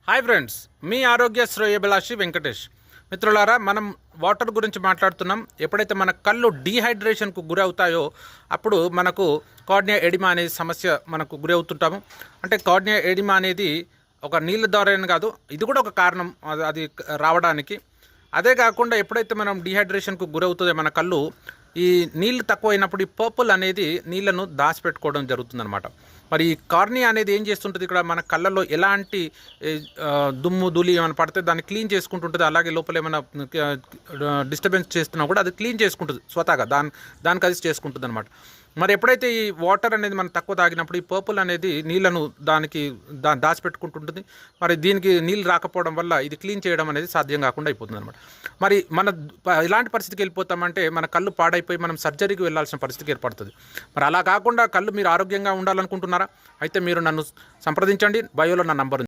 Hi friends, మీ ఆరోగ్య శ్రేయోభిలాషి వెంకటేష్. మిత్రులారా, మనం వాటర్ గురించి మాట్లాడుతున్నాం. ఎప్పుడైతే మన కళ్ళు డీహైడ్రేషన్కు గురవుతాయో అప్పుడు మనకు కార్నియా ఎడిమా అనే సమస్య మనకు గురవుతుంటాము. అంటే కార్నియా ఎడిమా అనేది ఒక నీళ్ళ ద్వారానే కాదు, ఇది కూడా ఒక కారణం అది రావడానికి. అదే కాకుండా ఎప్పుడైతే మనం డీహైడ్రేషన్కు గురవుతుందో మన కళ్ళు ఈ నీళ్ళు తక్కువైనప్పుడు ఈ పర్పుల్ అనేది నీళ్లను దాచిపెట్టుకోవడం జరుగుతుందన్నమాట. మరి ఈ కార్నియా అనేది ఏం చేస్తుంటుంది, ఇక్కడ మన కళ్ళల్లో ఎలాంటి దుమ్ము ధూళి ఏమైనా పడితే దాన్ని క్లీన్ చేసుకుంటుంటుంది. అలాగే లోపల ఏమైనా డిస్టర్బెన్స్ చేస్తున్నా కూడా అది క్లీన్ చేసుకుంటుంది స్వతహాగా, దానికి అది చేసుకుంటుంది అనమాట. మరి ఎప్పుడైతే ఈ వాటర్ అనేది మనం తక్కువ తాగినప్పుడు ఈ పర్పుల్ అనేది నీళ్లను దాచిపెట్టుకుంటుంటుంది. మరి దీనికి నీళ్ళు రాకపోవడం వల్ల ఇది క్లీన్ చేయడం అనేది సాధ్యం కాకుండా అయిపోతుంది అనమాట. మరి మన ఇలాంటి పరిస్థితికి వెళ్ళిపోతామంటే మన కళ్ళు పాడైపోయి మనం సర్జరీకి వెళ్ళాల్సిన పరిస్థితికి ఏర్పడుతుంది. మరి అలా కాకుండా కళ్ళు మీరు ఆరోగ్యంగా ఉండాలనుకుంటున్నారా? అయితే మీరు నన్ను సంప్రదించండి. బయోలో నా నంబర్ ఉంది.